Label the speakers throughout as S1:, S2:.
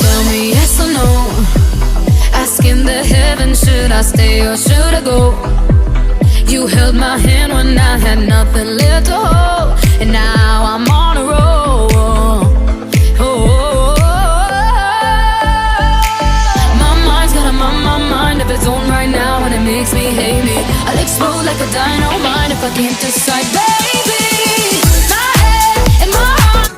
S1: Tell me yes or no. Asking the heavens, should I stay or should I go? You held my hand when I had nothing left to hold, and now I'm on a roll. My mind's got a my mind of its own right now, and it makes me hate me. I'll explode like a dynamite if I can't decide, baby. My head and my heart.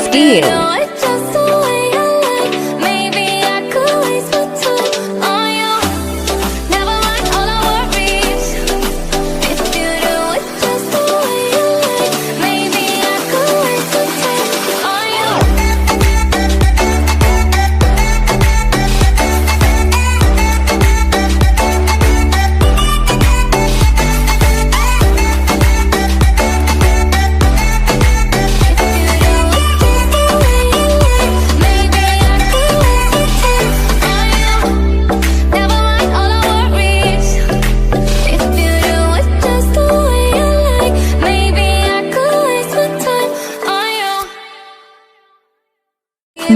S2: Skiing.
S1: It's just the way I like. Maybe I could waste my time on you. Never mind all our worries. If you do it just the way I like, maybe I could waste my time on you.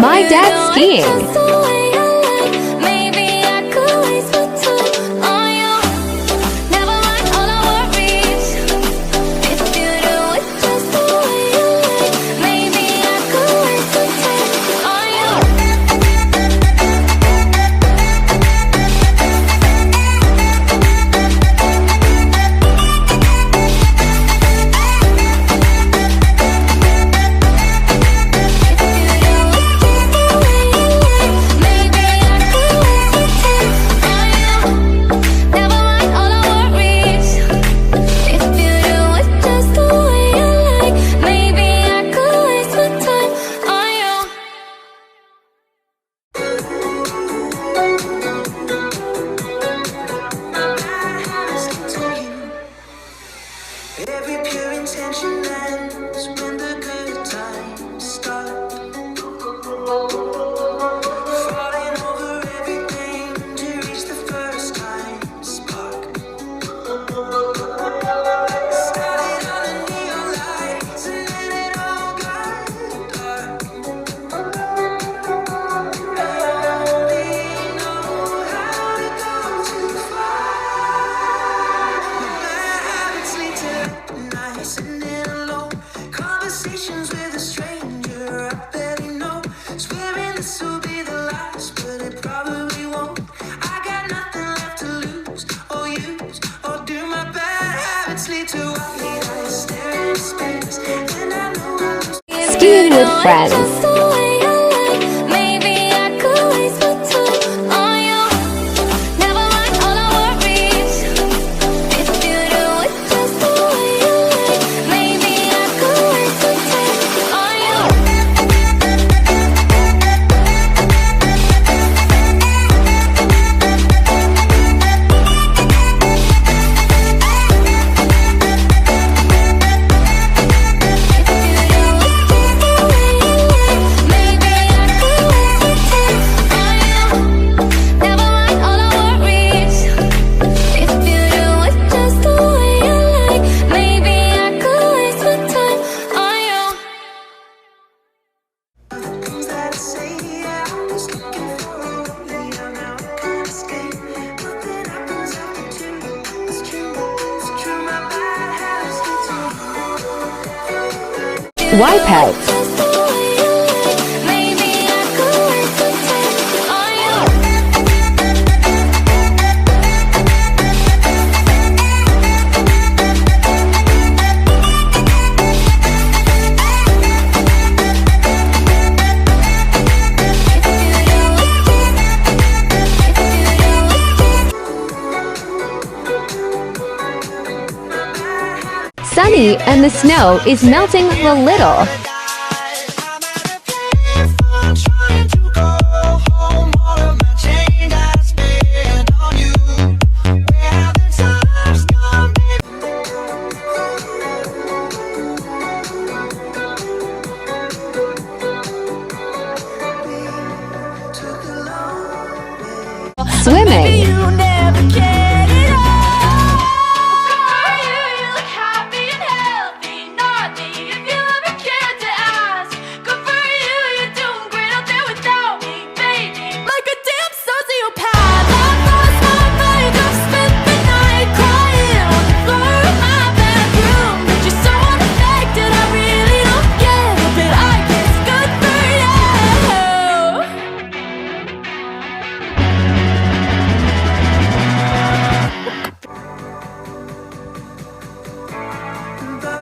S2: My dad's skiing.
S3: Every pure intention ends when the good times start. Falling over everything to reach the first time spark. Started on the neon lights and then it all got dark. I only know how to go too far. Habits lead to nights and then alone. Conversations with a stranger I barely know. Swearing this will be the last, but it probably won't. I got nothing left to lose or use or do. My bad habits lead to white eyes staring into space, and I know I'm
S2: Skiing with friends. wipeouts.
S1: Maybe I could wait to take on you.
S2: Sunny and the snow is melting a little.